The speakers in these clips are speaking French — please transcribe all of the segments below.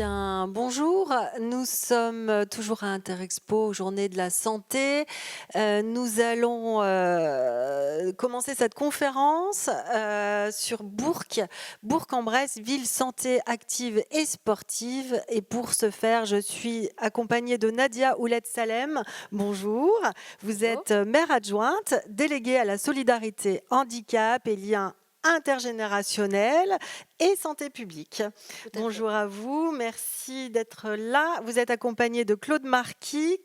bien, bonjour. Nous sommes toujours à Interexpo, Journée de la santé. Nous allons commencer cette conférence sur Bourg-en-Bresse, ville santé active et sportive. Et pour ce faire, je suis accompagnée de Nadia Ouled-Salem. Bonjour. Vous êtes maire adjointe, déléguée à la solidarité handicap et liens intergénérationnels et santé publique. Bonjour à vous, merci d'être là. Vous êtes accompagné de Claude Marquis.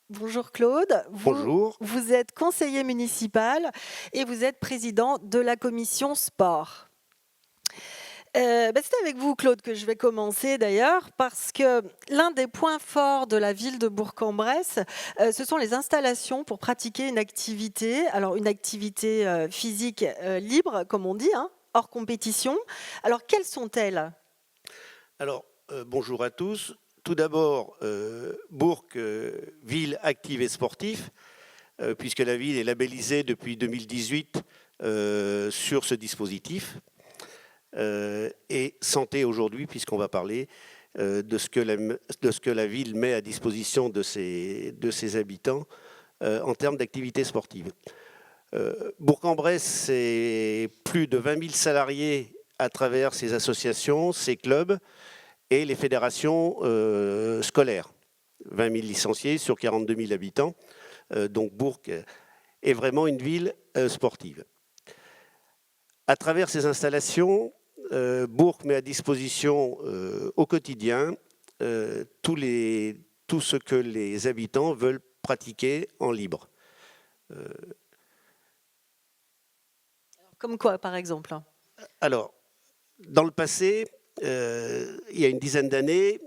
Bonjour Claude. Bonjour. Vous êtes conseiller municipal et vous êtes président de la commission sport. C'est avec vous, Claude, que je vais commencer d'ailleurs, parce que l'un des points forts de la ville de Bourg-en-Bresse, ce sont les installations pour pratiquer une activité, alors une activité physique libre, comme on dit, hors compétition. Alors, quelles sont-elles ? Alors, bonjour à tous. Tout d'abord, Bourg, ville active et sportive, puisque la ville est labellisée depuis 2018 sur ce dispositif. Et santé aujourd'hui, puisqu'on va parler de ce que la ville met à disposition de ses habitants en termes d'activité sportive. Bourg-en-Bresse, c'est plus de 20 000 salariés à travers ses associations, ses clubs et les fédérations scolaires. 20 000 licenciés sur 42 000 habitants. Donc Bourg est vraiment une ville sportive. À travers ces installations, Bourg met à disposition au quotidien tout ce que les habitants veulent pratiquer en libre. Comme quoi, par exemple ? Alors, dans le passé, il y a une dizaine d'années,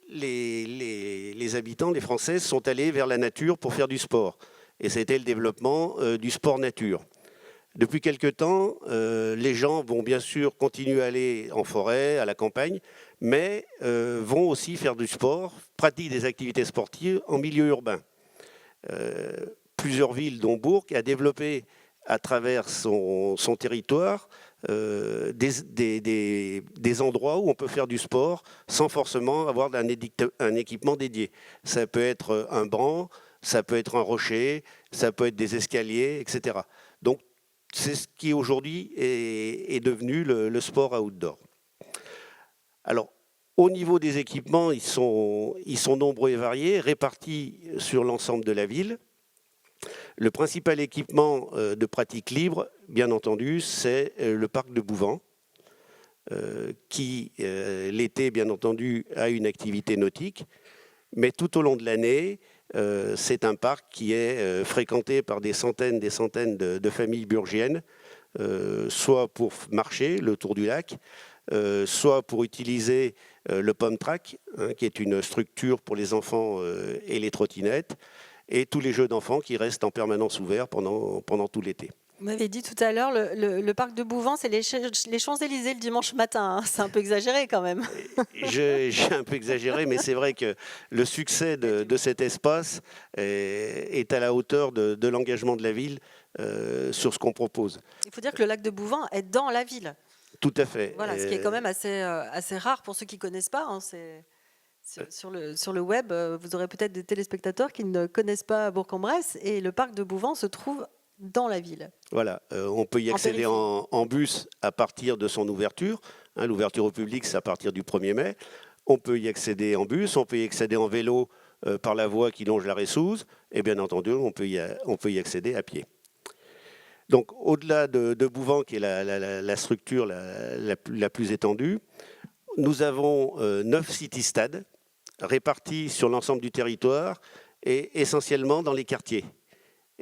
les habitants, les Français, sont allés vers la nature pour faire du sport. Et c'était le développement du sport nature. Depuis quelque temps, les gens vont bien sûr continuer à aller en forêt, à la campagne, mais vont aussi faire du sport, pratiquent des activités sportives en milieu urbain. Plusieurs villes, dont Bourg, a développé à travers son territoire des endroits où on peut faire du sport sans forcément avoir un équipement dédié. Ça peut être un banc, ça peut être un rocher, ça peut être des escaliers, etc. Donc, c'est ce qui aujourd'hui est devenu le sport outdoor. Alors, au niveau des équipements, ils sont nombreux et variés, répartis sur l'ensemble de la ville. Le principal équipement de pratique libre, bien entendu, c'est le parc de Bouvans, qui, l'été, bien entendu, a une activité nautique, mais tout au long de l'année, c'est un parc qui est fréquenté par des centaines de familles burgiennes, soit pour marcher le tour du lac, soit pour utiliser le pump track, qui est une structure pour les enfants et les trottinettes, et tous les jeux d'enfants qui restent en permanence ouverts pendant tout l'été. Vous m'avez dit tout à l'heure, le parc de Bouvans, c'est les Champs-Élysées le dimanche matin. C'est un peu exagéré quand même. J'ai un peu exagéré, mais c'est vrai que le succès de cet espace est à la hauteur de l'engagement de la ville sur ce qu'on propose. Il faut dire que le lac de Bouvans est dans la ville. Tout à fait. Voilà, ce qui est quand même assez rare pour ceux qui ne connaissent pas. Sur le web, vous aurez peut-être des téléspectateurs qui ne connaissent pas Bourg-en-Bresse, et le parc de Bouvans se trouve dans la ville. Voilà, on peut y accéder en bus à partir de son ouverture. L'ouverture au public, c'est à partir du 1er mai. On peut y accéder en bus, on peut y accéder en vélo par la voie qui longe la Ressouze, et bien entendu, on peut y accéder à pied. Donc, au-delà de Bouvans, qui est la structure la plus étendue, nous avons 9 city-stades répartis sur l'ensemble du territoire et essentiellement dans les quartiers.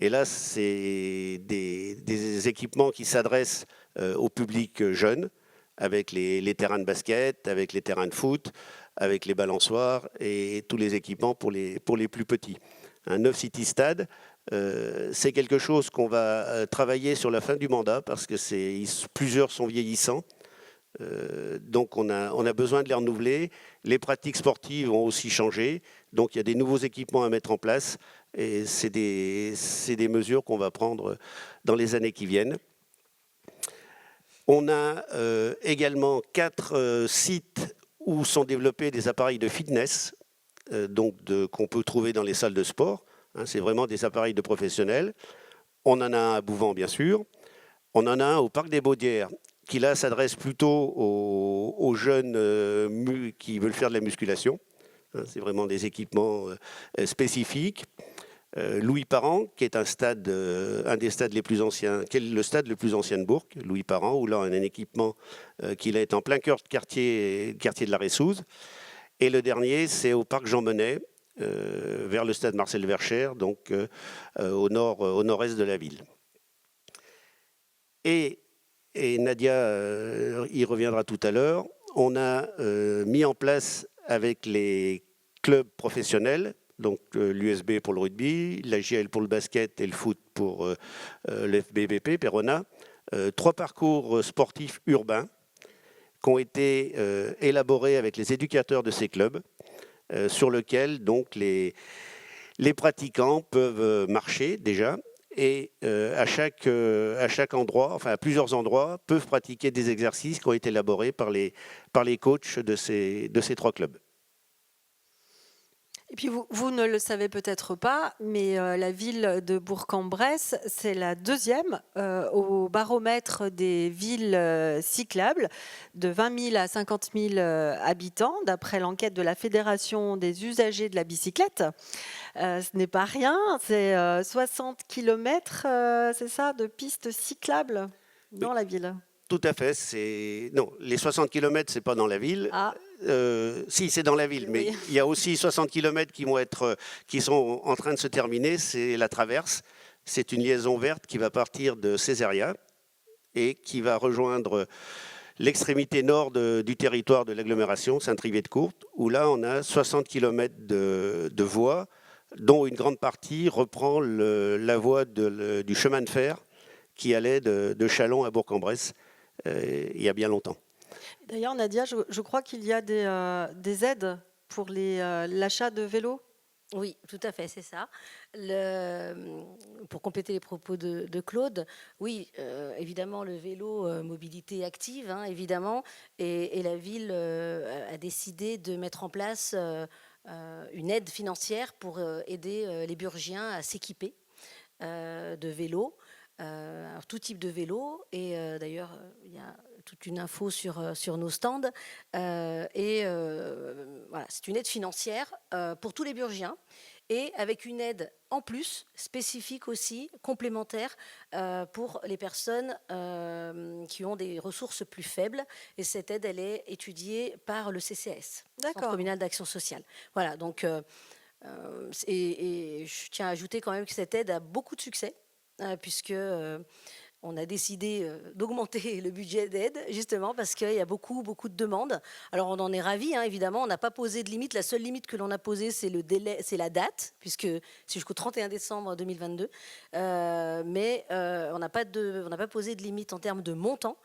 Et là, c'est des équipements qui s'adressent au public jeune, avec les terrains de basket, avec les terrains de foot, avec les balançoires et tous les équipements pour les plus petits. Un 9 city-stade, c'est quelque chose qu'on va travailler sur la fin du mandat parce que plusieurs sont vieillissants. Donc on a besoin de les renouveler. Les pratiques sportives ont aussi changé. Donc il y a des nouveaux équipements à mettre en place. Et c'est des mesures qu'on va prendre dans les années qui viennent. On a également 4 sites où sont développés des appareils de fitness, qu'on peut trouver dans les salles de sport. C'est vraiment des appareils de professionnels. On en a un à Bouvans, bien sûr. On en a un au Parc des Baudières, qui là s'adresse plutôt aux jeunes qui veulent faire de la musculation. C'est vraiment des équipements spécifiques. Louis Parent, qui est un des stades les plus anciens, qui est le stade le plus ancien de Bourg, Louis Parent, où là on a un équipement qui est en plein cœur de quartier de la Ressouze. Et le dernier, c'est au parc Jean Monnet, vers le stade Marcel Verchères, donc au nord-est de la ville. Et Nadia y reviendra tout à l'heure, on a mis en place avec les clubs professionnels, donc l'USB pour le rugby, l'AGL pour le basket et le foot pour l'FBBP, Perona, 3 parcours sportifs urbains qui ont été élaborés avec les éducateurs de ces clubs, sur lesquels donc les pratiquants peuvent marcher déjà, et à chaque endroit, enfin à plusieurs endroits, peuvent pratiquer des exercices qui ont été élaborés par les coachs de ces 3 clubs. Et puis vous ne le savez peut-être pas, mais la ville de Bourg-en-Bresse, c'est la 2e au baromètre des villes cyclables, de 20 000 à 50 000 habitants, d'après l'enquête de la Fédération des usagers de la bicyclette. Ce n'est pas rien, c'est 60 km, c'est ça, de pistes cyclables dans la ville. Tout à fait. Non, les 60 km, ce n'est pas dans la ville. Ah. Si, c'est dans la ville, mais il y a aussi 60 km qui sont en train de se terminer. C'est la traverse. C'est une liaison verte qui va partir de Césaria et qui va rejoindre l'extrémité nord du territoire de l'agglomération, Saint-Trivier-de-Courte, où là, on a 60 km de voies, dont une grande partie reprend la voie du chemin de fer qui allait de Châlons à Bourg-en-Bresse il y a bien longtemps. D'ailleurs, Nadia, je crois qu'il y a des aides pour l'achat de vélos. Oui, tout à fait, c'est ça. Pour compléter les propos de Claude, oui, évidemment, le vélo, mobilité active, hein, évidemment, et la ville a décidé de mettre en place une aide financière pour aider les Burgiens à s'équiper de vélos. Tout type de vélo, et d'ailleurs il y a toute une info sur nos stands, voilà, c'est une aide financière pour tous les Burgiens, et avec une aide en plus spécifique aussi, complémentaire, pour les personnes qui ont des ressources plus faibles, et cette aide elle est étudiée par le CCAS, Centre communal d'action sociale. Voilà, donc et je tiens à ajouter quand même que cette aide a beaucoup de succès, puisque on a décidé d'augmenter le budget d'aide, justement parce qu'il y a beaucoup de demandes. Alors on en est ravis, hein, évidemment, on n'a pas posé de limite. La seule limite que l'on a posée, c'est le délai, c'est la date, puisque c'est jusqu'au 31 décembre 2022. Mais on n'a pas posé de limite en termes de montant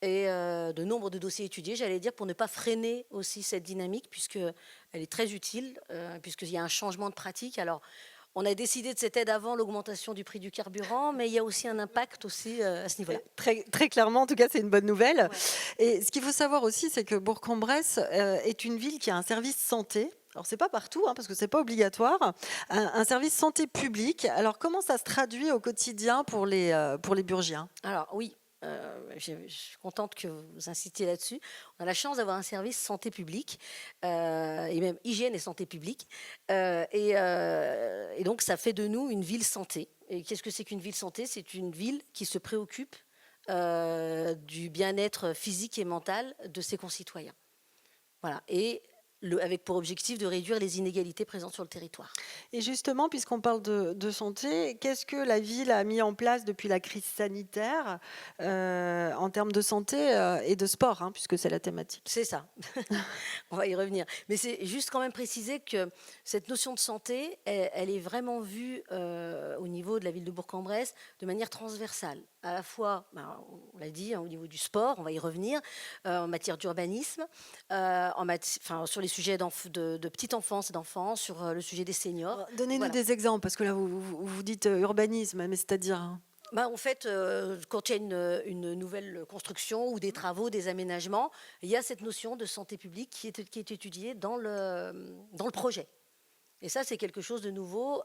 et de nombre de dossiers étudiés, j'allais dire, pour ne pas freiner aussi cette dynamique, puisqu'elle est très utile, puisqu'il y a un changement de pratique. Alors, on a décidé de cette aide avant l'augmentation du prix du carburant, mais il y a aussi un impact aussi à ce niveau-là. Très, très clairement, en tout cas, c'est une bonne nouvelle. Ouais. Et ce qu'il faut savoir aussi, c'est que Bourg-en-Bresse est une ville qui a un service santé. Alors, c'est pas partout, hein, parce que c'est pas obligatoire. Un service santé public. Alors, comment ça se traduit au quotidien pour les Burgiens ? Alors, oui. Je suis contente que vous insistiez là-dessus. On a la chance d'avoir un service santé publique, et même hygiène et santé publique. Et donc, ça fait de nous une ville santé. Et qu'est-ce que c'est qu'une ville santé ? C'est une ville qui se préoccupe du bien-être physique et mental de ses concitoyens. Voilà. Et avec pour objectif de réduire les inégalités présentes sur le territoire. Et justement, puisqu'on parle de santé, qu'est-ce que la ville a mis en place depuis la crise sanitaire en termes de santé et de sport, hein, puisque c'est la thématique ? C'est ça. On va y revenir. Mais c'est juste quand même préciser que cette notion de santé, elle est vraiment vue au niveau de la ville de Bourg-en-Bresse de manière transversale. À la fois, on l'a dit, hein, au niveau du sport, on va y revenir, en matière d'urbanisme, sur les sujets de petite enfance et d'enfants, sur le sujet des seniors. Donnez-nous des exemples, parce que là, vous dites urbanisme, mais c'est-à-dire... En fait, quand il y a une nouvelle construction ou des travaux, des aménagements, il y a cette notion de santé publique qui est étudiée dans le projet. Et ça, c'est quelque chose de nouveau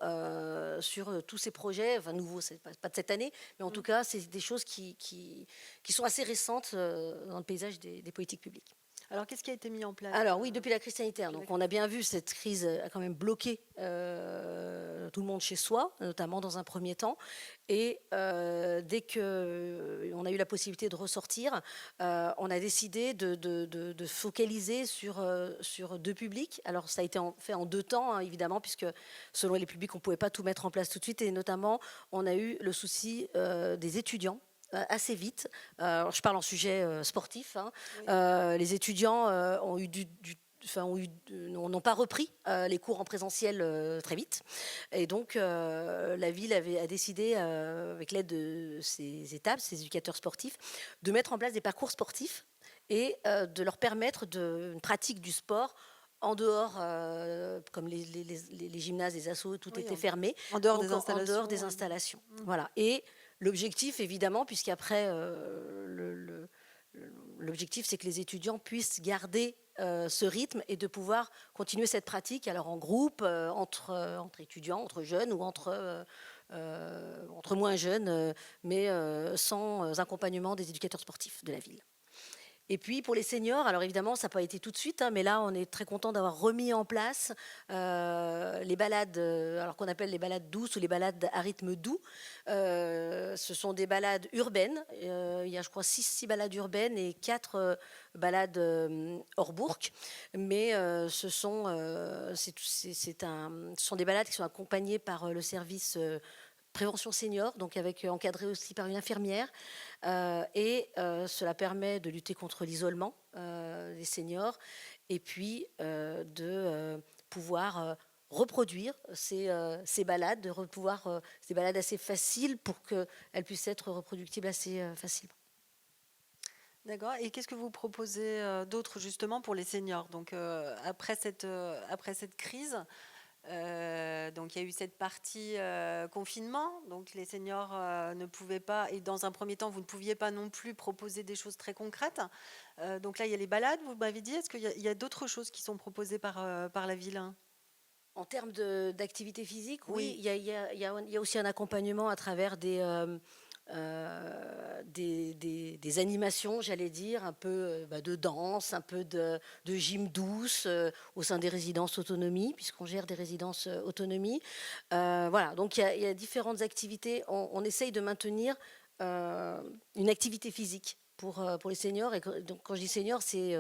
sur tous ces projets. Enfin, nouveau, c'est pas de cette année, mais en tout cas, c'est des choses qui sont assez récentes dans le paysage des politiques publiques. Alors, qu'est-ce qui a été mis en place? Alors oui, depuis la crise sanitaire. Donc on a bien vu cette crise a quand même bloqué tout le monde chez soi, notamment dans un premier temps. Et dès qu'on a eu la possibilité de ressortir, on a décidé de focaliser sur deux publics. Alors ça a été fait en 2 temps, hein, évidemment, puisque selon les publics, on ne pouvait pas tout mettre en place tout de suite. Et notamment, on a eu le souci des étudiants assez vite. Je parle en sujet sportif. Hein. Oui. Les étudiants n'ont pas repris les cours en présentiel très vite. Et donc, la ville a décidé, avec l'aide de ces étapes, ces éducateurs sportifs, de mettre en place des parcours sportifs et de leur permettre une pratique du sport en dehors, comme les gymnases, les assos, tout était fermé. En dehors des installations. En dehors des installations. Voilà. Et l'objectif, évidemment, puisqu'après, l'objectif, c'est que les étudiants puissent garder ce rythme et de pouvoir continuer cette pratique, alors en groupe, entre étudiants, entre jeunes ou entre moins jeunes, mais sans accompagnement des éducateurs sportifs de la ville. Et puis pour les seniors, alors évidemment, ça n'a pas été tout de suite, hein, mais là, on est très content d'avoir remis en place les balades, alors qu'on appelle les balades douces ou les balades à rythme doux. Ce sont des balades urbaines. Il y a, je crois, 6 balades urbaines et 4 balades hors bourg. Mais ce sont des balades qui sont accompagnées par le service prévention senior, donc encadré aussi par une infirmière. Et cela permet de lutter contre l'isolement des seniors et puis de pouvoir reproduire ces balades, ces balades assez faciles pour qu'elles puissent être reproductibles assez facilement. D'accord. Et qu'est-ce que vous proposez d'autre justement pour les seniors? Donc après cette crise, donc il y a eu cette partie confinement, donc les seniors ne pouvaient pas, et dans un premier temps vous ne pouviez pas non plus proposer des choses très concrètes. Donc là il y a les balades, vous m'avez dit. Est-ce qu'il y a d'autres choses qui sont proposées par la ville? En termes d'activité physique, oui, il y a aussi un accompagnement à travers des animations, j'allais dire, un peu de danse, un peu de gym douce au sein des résidences autonomie, puisqu'on gère des résidences autonomie. Voilà, donc il y a différentes activités. On essaye de maintenir une activité physique pour les seniors. Et donc, quand je dis seniors, c'est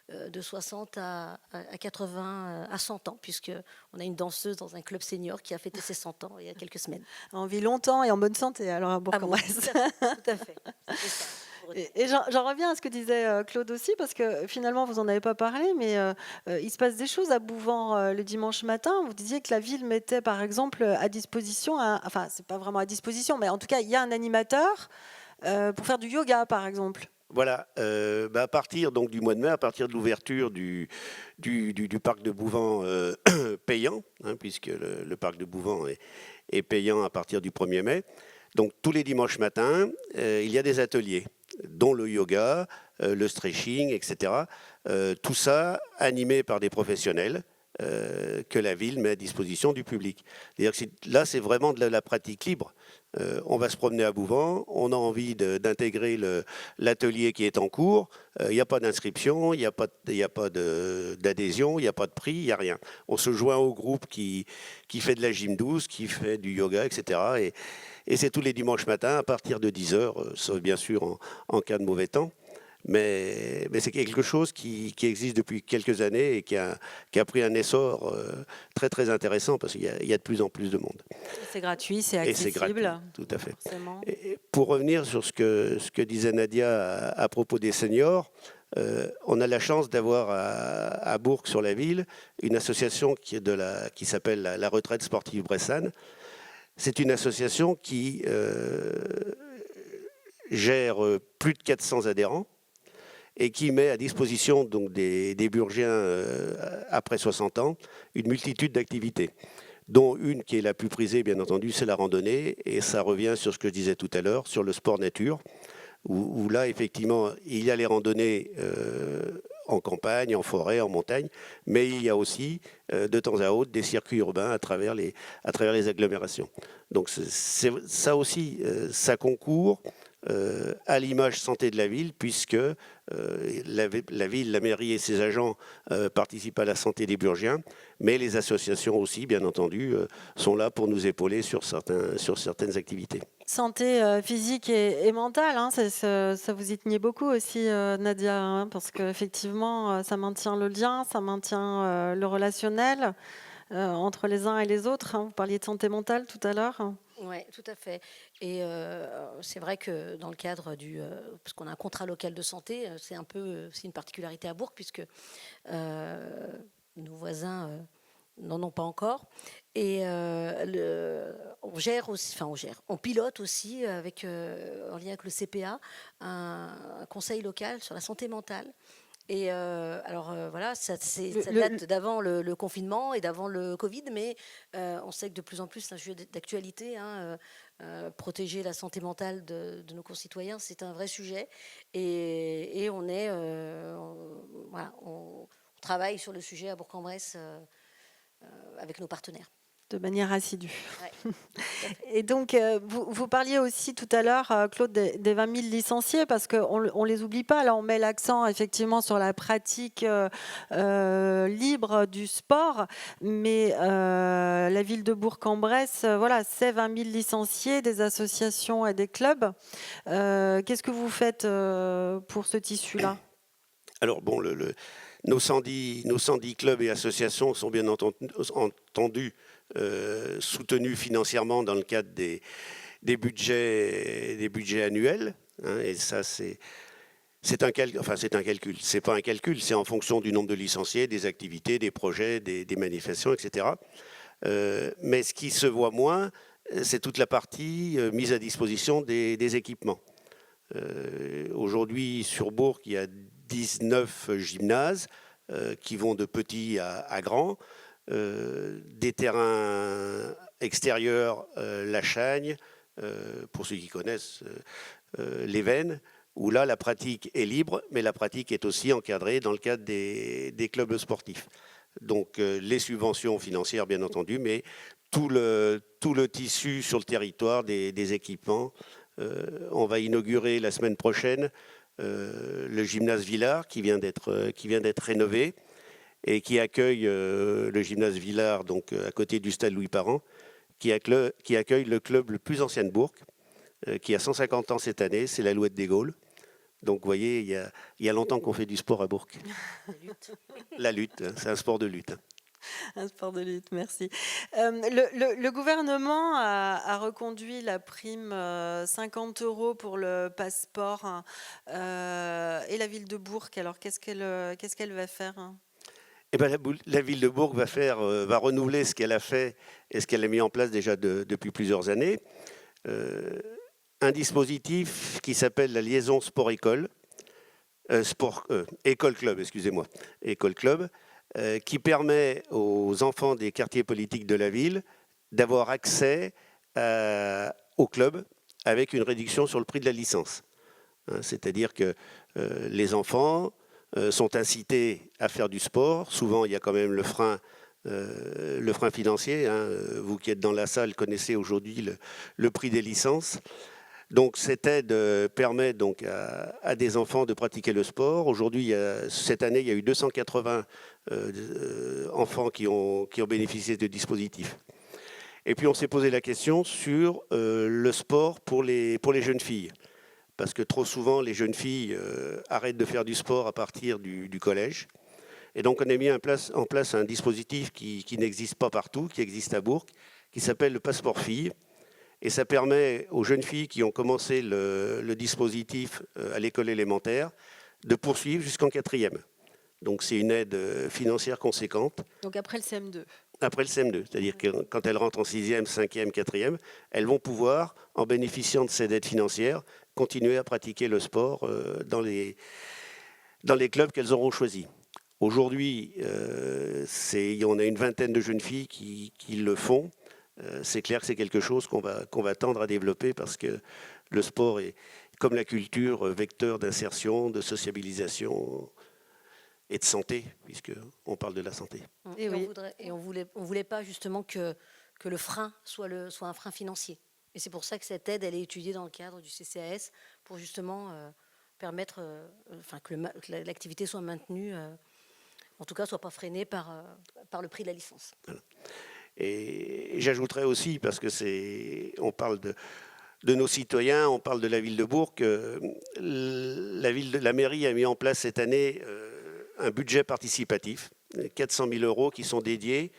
de 60 à 80 à 100 ans, puisqu'on a une danseuse dans un club senior qui a fêté ses 100 ans il y a quelques semaines. On vit longtemps et en bonne santé, alors à Bourg-en-Bresse. Tout à fait. C'est ça. Et j'en reviens à ce que disait Claude aussi, parce que finalement, vous n'en avez pas parlé, mais il se passe des choses à Bouvans le dimanche matin. Vous disiez que la ville mettait, par exemple, à disposition, enfin, c'est pas vraiment à disposition, mais en tout cas, il y a un animateur pour faire du yoga, par exemple. Voilà, à partir donc, du mois de mai, à partir de l'ouverture du parc de Bouvans payant, hein, puisque le parc de Bouvans est payant à partir du 1er mai. Donc tous les dimanches matins, il y a des ateliers, dont le yoga, le stretching, etc. Tout ça animé par des professionnels que la ville met à disposition du public. Là, c'est vraiment de la pratique libre. On va se promener à Bouvans, on a envie d'intégrer l'atelier qui est en cours. Il n'y a pas d'inscription, il n'y a pas d'adhésion, il n'y a pas de prix, il n'y a rien. On se joint au groupe qui fait de la gym douce, qui fait du yoga, etc. Et c'est tous les dimanches matins à partir de 10h, sauf bien sûr en cas de mauvais temps. Mais c'est quelque chose qui existe depuis quelques années et qui a pris un essor très très intéressant parce qu'il y a de plus en plus de monde. C'est gratuit, c'est accessible. Et c'est gratuit, tout à fait. Forcément. Et pour revenir sur ce que disait Nadia à propos des seniors, on a la chance d'avoir à Bourg-sur-la-Ville une association qui s'appelle la Retraite sportive bressane. C'est une association qui gère plus de 400 adhérents et qui met à disposition donc, des Burgiens après 60 ans une multitude d'activités. dont une qui est la plus prisée, bien entendu, c'est la randonnée. Et ça revient sur ce que je disais tout à l'heure, sur le sport nature, où là, effectivement, il y a les randonnées en campagne, en forêt, en montagne, mais il y a aussi, de temps à autre, des circuits urbains à travers les agglomérations. Donc ça aussi, ça concourt à l'image santé de la ville, puisque la ville, la mairie et ses agents participent à la santé des Burgiens, mais les associations aussi, bien entendu, sont là pour nous épauler sur certaines activités. Santé physique et mentale, hein, ça vous y teniez beaucoup aussi, Nadia, hein, parce qu'effectivement, ça maintient le lien, ça maintient le relationnel entre les uns et les autres, hein. Vous parliez de santé mentale tout à l'heure. Oui, tout à fait. Et c'est vrai que dans le cadre parce qu'on a un contrat local de santé, c'est une particularité à Bourg, puisque nos voisins n'en ont pas encore. Et on gère aussi, on pilote aussi en lien avec le CPA, un conseil local sur la santé mentale. Et voilà, ça date d'avant le confinement et d'avant le Covid, mais on sait que de plus en plus c'est un sujet d'actualité. Protéger la santé mentale de nos concitoyens, c'est un vrai sujet. Et on travaille sur le sujet à Bourg-en-Bresse avec nos partenaires. De manière assidue. Ouais. Et donc, vous parliez aussi tout à l'heure, Claude, des 20 000 licenciés, parce qu'on ne les oublie pas. Là, on met l'accent effectivement sur la pratique libre du sport, mais la ville de Bourg-en-Bresse, voilà, c'est 20 000 licenciés, des associations et des clubs. Qu'est-ce que vous faites pour ce tissu-là ? Alors, bon, nos 110 clubs et associations sont bien entendu soutenus financièrement dans le cadre des budgets annuels. Hein, et ça, c'est un calcul. C'est pas un calcul, c'est en fonction du nombre de licenciés, des activités, des projets, des manifestations, etc. Mais ce qui se voit moins, c'est toute la partie mise à disposition des équipements. Aujourd'hui, sur Bourg, il y a 19 gymnases qui vont de petits à grands, des terrains extérieurs, la Chagne, pour ceux qui connaissent les Vennes, où là la pratique est libre, mais la pratique est aussi encadrée dans le cadre des clubs sportifs. Donc les subventions financières, bien entendu, mais tout le tissu sur le territoire des équipements. On va inaugurer la semaine prochaine le gymnase Villard qui vient d'être rénové et qui accueille le gymnase Villard, donc à côté du stade Louis Parent, qui accueille le club le plus ancien de Bourg, qui a 150 ans cette année, c'est l'Alouette des Gaules. Donc vous voyez, il y a longtemps qu'on fait du sport à Bourg. La lutte, c'est un sport de lutte. Un sport de lutte, merci. Le gouvernement a reconduit la prime 50 € pour le passeport et la ville de Bourg. Alors, qu'est-ce qu'elle va faire ? Eh ben, la ville de Bourg va renouveler ce qu'elle a fait et ce qu'elle a mis en place déjà depuis plusieurs années. Un dispositif qui s'appelle la liaison sport-école, école-club, excusez-moi, école-club, qui permet aux enfants des quartiers politiques de la ville d'avoir accès au club avec une réduction sur le prix de la licence. C'est-à-dire que les enfants sont incités à faire du sport. Souvent, il y a quand même le frein financier. Vous qui êtes dans la salle connaissez aujourd'hui le prix des licences. Donc cette aide permet donc à des enfants de pratiquer le sport. Aujourd'hui, cette année, il y a eu 280 enfants qui ont bénéficié de dispositifs. Et puis on s'est posé la question sur le sport pour les jeunes filles. Parce que trop souvent, les jeunes filles arrêtent de faire du sport à partir du collège. Et donc on a mis en place un dispositif qui n'existe pas partout, qui existe à Bourg, qui s'appelle le passeport filles. Et ça permet aux jeunes filles qui ont commencé le dispositif à l'école élémentaire de poursuivre jusqu'en 4e. Donc c'est une aide financière conséquente. Donc après le CM2. Après le CM2, c'est-à-dire que quand elles rentrent en 6e, 5e, 4e, elles vont pouvoir, en bénéficiant de cette aide financière, continuer à pratiquer le sport dans les clubs qu'elles auront choisis. Aujourd'hui, on a une vingtaine de jeunes filles qui le font. C'est clair que c'est quelque chose qu'on va tendre à développer parce que le sport est, comme la culture, vecteur d'insertion, de sociabilisation et de santé, puisqu'on parle de la santé. Et on voulait pas justement que le frein soit un frein financier. Et c'est pour ça que cette aide, elle est étudiée dans le cadre du CCAS pour justement permettre que l'activité soit maintenue, en tout cas soit pas freinée par le prix de la licence. Voilà. Et j'ajouterais aussi, parce que on parle de nos citoyens, on parle de la ville de Bourg, la mairie a mis en place cette année un budget participatif, 400 000 € qui sont dédiés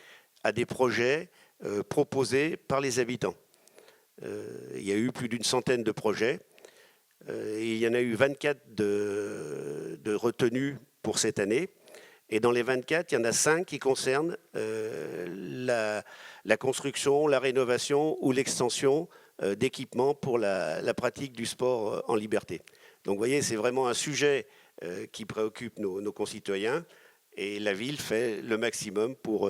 à des projets proposés par les habitants. Il y a eu plus d'une centaine de projets. Et il y en a eu 24 de retenus pour cette année. Et dans les 24, il y en a 5 qui concernent la construction, la rénovation ou l'extension d'équipements pour la pratique du sport en liberté. Donc vous voyez, c'est vraiment un sujet qui préoccupe nos concitoyens. Et la ville fait le maximum pour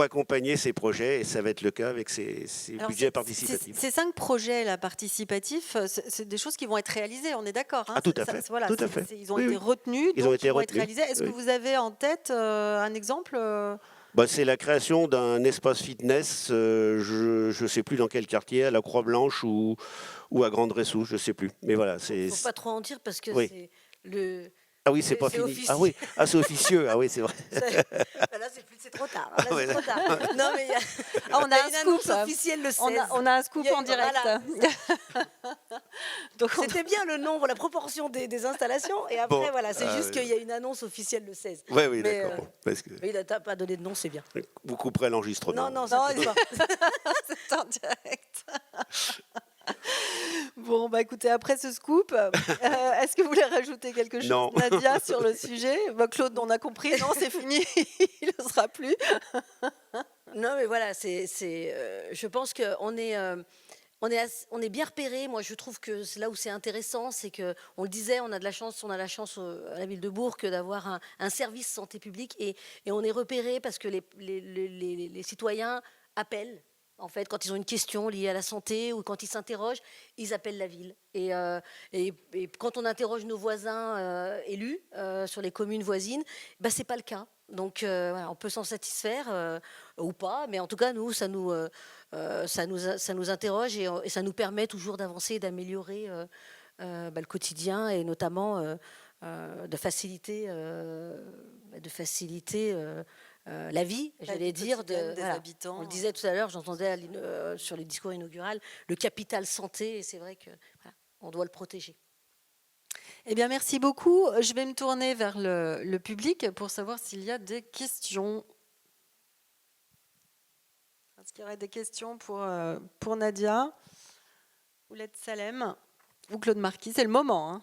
accompagner ces projets, et ça va être le cas avec ces budgets participatifs. Ces 5 projets là, participatifs, c'est des choses qui vont être réalisées, on est d'accord, hein? Ah, tout à fait. Voilà, tout à fait. Ils ont été retenus, ils vont être réalisés. Est-ce que vous avez en tête un exemple c'est la création d'un espace fitness, je ne sais plus dans quel quartier, à la Croix-Blanche ou à Grande-Ressouche, je ne sais plus. Mais voilà, Il ne faut pas trop en dire parce que c'est le... Ah oui, c'est pas fini. Officieux. Ah oui, c'est officieux. Ah oui, c'est vrai. Là, c'est trop tard. Là, c'est trop tard. Non, mais on a un scoop officiel le 16. On a un scoop en direct. Voilà. Donc c'était bien le nombre, la proportion des installations. Et après, voilà, c'est juste qu'il y a une annonce officielle le 16. Oui, d'accord. Parce que... Mais il n'a pas donné de nom, c'est bien. Vous couperez l'enregistrement. Non, ça ne pas. C'est en direct. Bon, écoutez, après ce scoop, est-ce que vous voulez rajouter quelque chose, non. Nadia, sur le sujet? Claude, on a compris, non, c'est fini, il ne sera plus. Non, mais voilà, je pense qu'on est... On est bien repéré. Moi, je trouve que c'est là où c'est intéressant, c'est que, on le disait, on a la chance à la ville de Bourg d'avoir un service santé publique, et on est repéré parce que les citoyens appellent. En fait, quand ils ont une question liée à la santé ou quand ils s'interrogent, ils appellent la ville. Et quand on interroge nos voisins élus sur les communes voisines, c'est pas le cas. Donc, voilà, on peut s'en satisfaire ou pas, mais en tout cas, nous, ça nous interroge et ça nous permet toujours d'avancer et d'améliorer le quotidien, et notamment de faciliter la vie, j'allais dire, des habitants. On le disait tout à l'heure, j'entendais sur les discours inauguraux, le capital santé, et c'est vrai que on doit le protéger. Eh bien, merci beaucoup. Je vais me tourner vers le public pour savoir s'il y a des questions. Est-ce qu'il y aurait des questions pour Nadia, Ouled Salem ou Claude Marquis? C'est le moment, hein.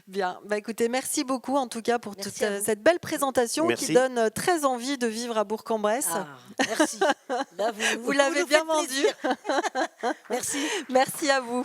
Bien, écoutez, merci beaucoup en tout cas pour toute cette belle présentation qui donne très envie de vivre à Bourg-en-Bresse. Ah, merci. Là, vous l'avez bien vendu. Merci. Merci à vous.